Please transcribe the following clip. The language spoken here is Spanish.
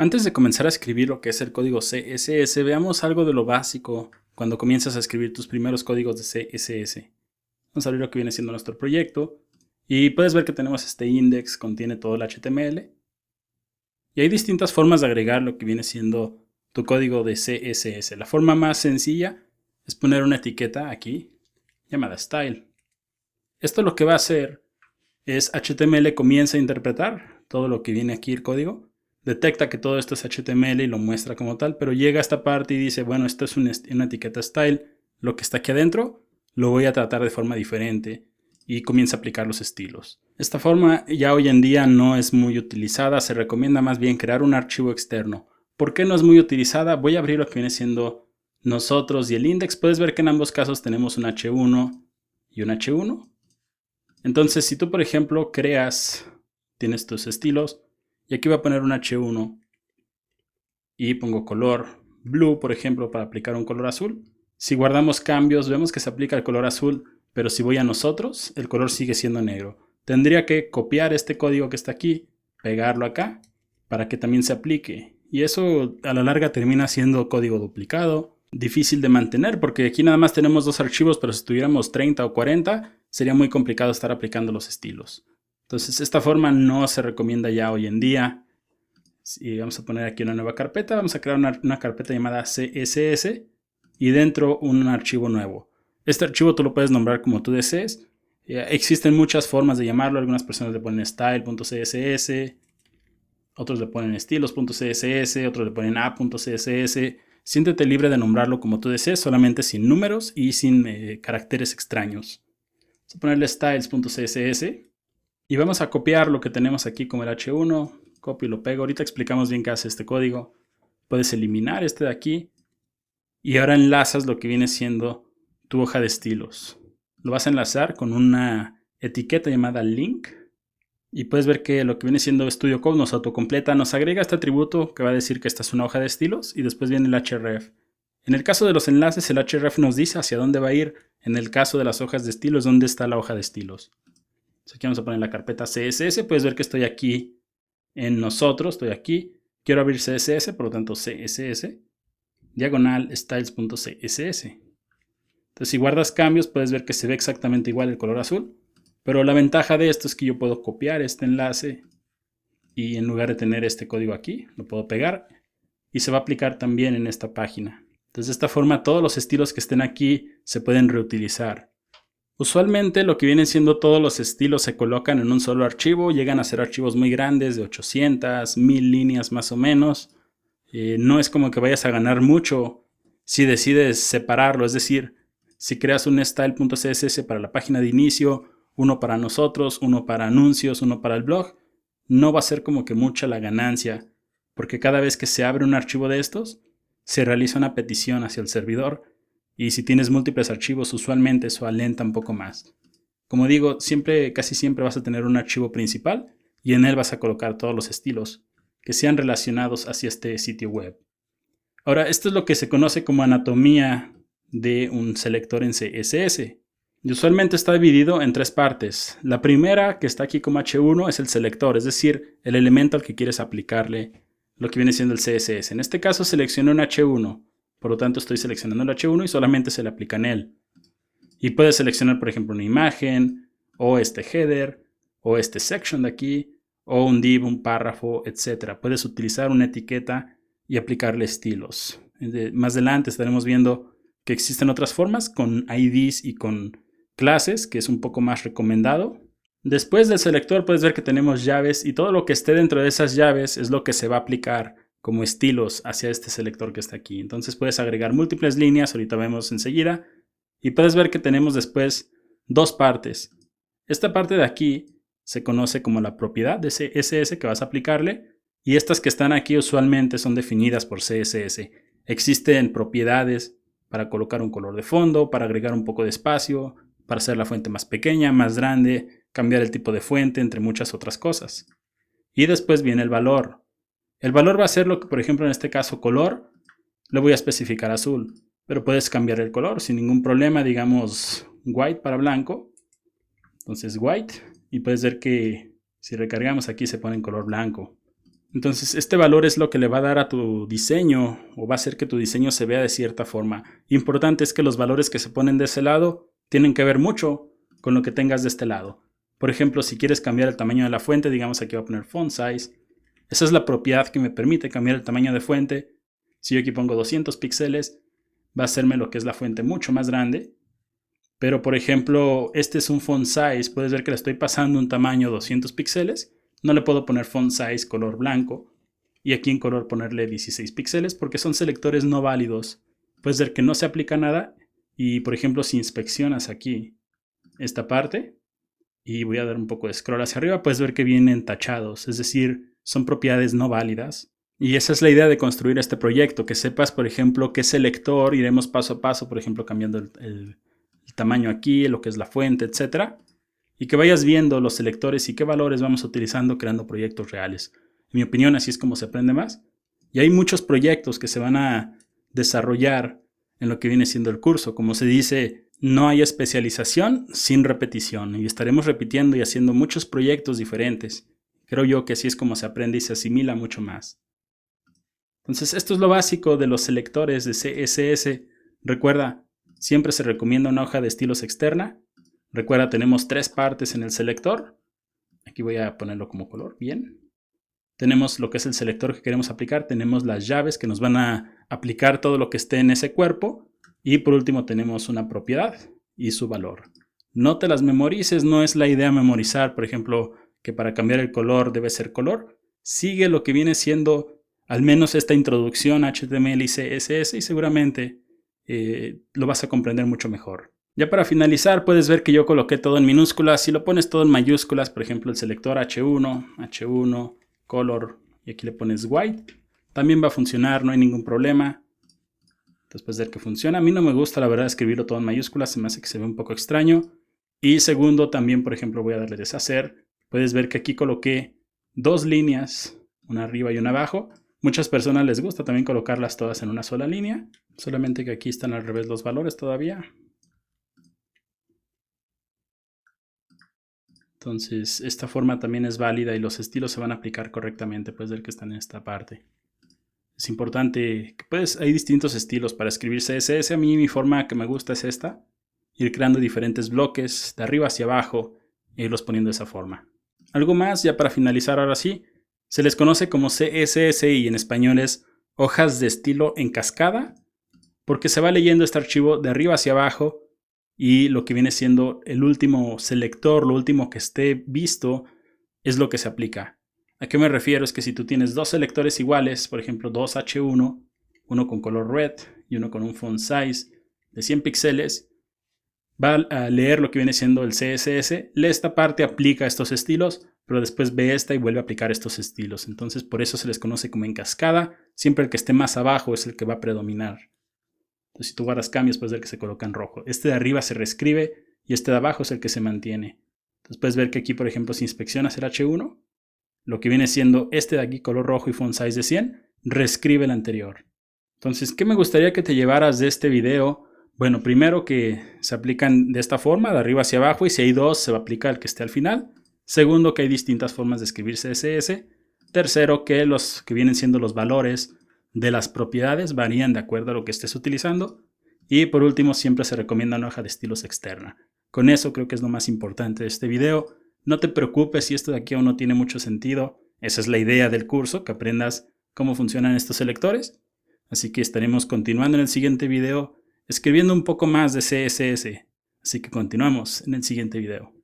Antes de comenzar a escribir lo que es el código CSS, veamos algo de lo básico cuando comienzas a escribir tus primeros códigos de CSS. Vamos a abrir lo que viene siendo nuestro proyecto y puedes ver que tenemos este index, contiene todo el HTML y hay distintas formas de agregar lo que viene siendo tu código de CSS. La forma más sencilla es poner una etiqueta aquí llamada style. Esto lo que va a hacer es HTML comienza a interpretar todo lo que viene aquí el código. Detecta que todo esto es HTML y lo muestra como tal, pero llega a esta parte y dice, bueno, esto es una etiqueta style, lo que está aquí adentro lo voy a tratar de forma diferente y comienza a aplicar los estilos. Esta forma ya hoy en día no es muy utilizada, se recomienda más bien crear un archivo externo. ¿Por qué no es muy utilizada? Voy a abrir lo que viene siendo nosotros y el index. Puedes ver que en ambos casos tenemos un H1 y un H1. Entonces, si tú, por ejemplo, tienes tus estilos, y aquí voy a poner un H1 y pongo color blue, por ejemplo, para aplicar un color azul. Si guardamos cambios, vemos que se aplica el color azul, pero si voy a nosotros, el color sigue siendo negro. Tendría que copiar este código que está aquí, pegarlo acá, para que también se aplique. Y eso a la larga termina siendo código duplicado, difícil de mantener, porque aquí nada más tenemos dos archivos, pero si tuviéramos 30 o 40, sería muy complicado estar aplicando los estilos. Entonces esta forma no se recomienda ya hoy en día. Y vamos a poner aquí una nueva carpeta, vamos a crear una carpeta llamada CSS y dentro un archivo nuevo. Este archivo tú lo puedes nombrar como tú desees. Existen muchas formas de llamarlo, algunas personas le ponen style.css, otros le ponen estilos.css, otros le ponen a.css. Siéntete libre de nombrarlo como tú desees, solamente sin números y sin caracteres extraños. Vamos a ponerle styles.css y vamos a copiar lo que tenemos aquí como el H1, copio y lo pego. Ahorita explicamos bien qué hace este código. Puedes eliminar este de aquí y ahora enlazas lo que viene siendo tu hoja de estilos. Lo vas a enlazar con una etiqueta llamada link y puedes ver que lo que viene siendo Studio Code nos autocompleta, nos agrega este atributo que va a decir que esta es una hoja de estilos y después viene el href. En el caso de los enlaces, el href nos dice hacia dónde va a ir. En el caso de las hojas de estilos, dónde está la hoja de estilos. Entonces aquí vamos a poner la carpeta CSS. Puedes ver que estoy aquí en nosotros, estoy aquí. Quiero abrir CSS, por lo tanto CSS, diagonal styles.css. Entonces si guardas cambios, puedes ver que se ve exactamente igual el color azul. Pero la ventaja de esto es que yo puedo copiar este enlace y en lugar de tener este código aquí, lo puedo pegar y se va a aplicar también en esta página. Entonces de esta forma todos los estilos que estén aquí se pueden reutilizar. Usualmente lo que vienen siendo todos los estilos se colocan en un solo archivo, llegan a ser archivos muy grandes de 800, 1000 líneas más o menos. No es como que vayas a ganar mucho si decides separarlo, es decir, si creas un style.css para la página de inicio, uno para nosotros, uno para anuncios, uno para el blog, no va a ser como que mucha la ganancia, porque cada vez que se abre un archivo de estos, se realiza una petición hacia el servidor. Y si tienes múltiples archivos, usualmente eso alenta un poco más. Como digo, casi siempre vas a tener un archivo principal y en él vas a colocar todos los estilos que sean relacionados hacia este sitio web. Ahora, esto es lo que se conoce como anatomía de un selector en CSS. Y usualmente está dividido en tres partes. La primera, que está aquí como H1, es el selector, es decir, el elemento al que quieres aplicarle lo que viene siendo el CSS. En este caso selecciono un H1. Por lo tanto, estoy seleccionando el H1 y solamente se le aplica en él. Y puedes seleccionar, por ejemplo, una imagen, o este header, o este section de aquí, o un div, un párrafo, etc. Puedes utilizar una etiqueta y aplicarle estilos. Más adelante estaremos viendo que existen otras formas con IDs y con clases, que es un poco más recomendado. Después del selector puedes ver que tenemos llaves y todo lo que esté dentro de esas llaves es lo que se va a aplicar como estilos hacia este selector que está aquí. Entonces puedes agregar múltiples líneas, ahorita vemos enseguida, y puedes ver que tenemos después dos partes. Esta parte de aquí se conoce como la propiedad de CSS que vas a aplicarle, y estas que están aquí usualmente son definidas por CSS. Existen propiedades para colocar un color de fondo, para agregar un poco de espacio, para hacer la fuente más pequeña, más grande, cambiar el tipo de fuente, entre muchas otras cosas. Y después viene el valor. El valor va a ser lo que, por ejemplo, en este caso color, le voy a especificar azul, pero puedes cambiar el color sin ningún problema, digamos white para blanco. Entonces white, y puedes ver que si recargamos aquí se pone en color blanco. Entonces este valor es lo que le va a dar a tu diseño o va a hacer que tu diseño se vea de cierta forma. Importante es que los valores que se ponen de ese lado tienen que ver mucho con lo que tengas de este lado. Por ejemplo, si quieres cambiar el tamaño de la fuente, digamos aquí voy a poner font size. Esa es la propiedad que me permite cambiar el tamaño de fuente. Si yo aquí pongo 200 píxeles, va a hacerme lo que es la fuente mucho más grande. Pero por ejemplo, este es un font size. Puedes ver que le estoy pasando un tamaño 200 píxeles. No le puedo poner font size color blanco. Y aquí en color ponerle 16 píxeles porque son selectores no válidos. Puedes ver que no se aplica nada. Y por ejemplo, si inspeccionas aquí esta parte y voy a dar un poco de scroll hacia arriba, puedes ver que vienen tachados. Es decir, son propiedades no válidas. Y esa es la idea de construir este proyecto. Que sepas, por ejemplo, qué selector iremos paso a paso. Por ejemplo, cambiando el tamaño aquí, lo que es la fuente, etcétera, y que vayas viendo los selectores y qué valores vamos utilizando creando proyectos reales. En mi opinión, así es como se aprende más. Y hay muchos proyectos que se van a desarrollar en lo que viene siendo el curso. Como se dice, no hay especialización sin repetición. Y estaremos repitiendo y haciendo muchos proyectos diferentes. Creo yo que así es como se aprende y se asimila mucho más. Entonces, esto es lo básico de los selectores de CSS. Recuerda, siempre se recomienda una hoja de estilos externa. Recuerda, tenemos 3 partes en el selector. Aquí voy a ponerlo como color, bien. Tenemos lo que es el selector que queremos aplicar. Tenemos las llaves que nos van a aplicar todo lo que esté en ese cuerpo. Y por último tenemos una propiedad y su valor. No te las memorices, no es la idea memorizar, por ejemplo, que para cambiar el color debe ser color. Sigue lo que viene siendo al menos esta introducción a HTML y CSS y seguramente lo vas a comprender mucho mejor. Ya para finalizar puedes ver que yo coloqué todo en minúsculas. Si lo pones todo en mayúsculas, por ejemplo el selector H1, color y aquí le pones white, también va a funcionar, no hay ningún problema. Entonces puedes ver que funciona. A mí no me gusta la verdad escribirlo todo en mayúsculas, se me hace que se ve un poco extraño. Y segundo, también por ejemplo voy a darle deshacer. Puedes ver que aquí coloqué 2 líneas, una arriba y una abajo. Muchas personas les gusta también colocarlas todas en una sola línea, solamente que aquí están al revés los valores todavía. Entonces esta forma también es válida y los estilos se van a aplicar correctamente. Puedes ver que están en esta parte. Es importante que hay distintos estilos para escribir CSS. A mí mi forma que me gusta es esta. Ir creando diferentes bloques de arriba hacia abajo e irlos poniendo de esa forma. Algo más ya para finalizar ahora sí. Se les conoce como CSS y en español es hojas de estilo en cascada, porque se va leyendo este archivo de arriba hacia abajo y lo que viene siendo el último selector, lo último que esté visto, es lo que se aplica. ¿A qué me refiero? Es que si tú tienes 2 selectores iguales, por ejemplo 2H1, uno con color red y uno con un font size de 100 píxeles, va a leer lo que viene siendo el CSS, lee esta parte, aplica estos estilos, pero después ve esta y vuelve a aplicar estos estilos. Entonces por eso se les conoce como en cascada. Siempre el que esté más abajo es el que va a predominar. Entonces si tú guardas cambios puedes ver que se coloca en rojo. Este de arriba se reescribe y este de abajo es el que se mantiene. Entonces puedes ver que aquí por ejemplo si inspeccionas el H1, lo que viene siendo este de aquí color rojo y font size de 100, reescribe el anterior. Entonces, ¿qué me gustaría que te llevaras de este video? Bueno, primero que se aplican de esta forma, de arriba hacia abajo, y si hay 2 se va a aplicar el que esté al final. Segundo, que hay distintas formas de escribir CSS. Tercero, que los que vienen siendo los valores de las propiedades varían de acuerdo a lo que estés utilizando. Y por último, siempre se recomienda una hoja de estilos externa. Con eso creo que es lo más importante de este video. No te preocupes si esto de aquí aún no tiene mucho sentido. Esa es la idea del curso, que aprendas cómo funcionan estos selectores. Así que estaremos continuando en el siguiente video escribiendo un poco más de CSS. Así que continuamos en el siguiente video.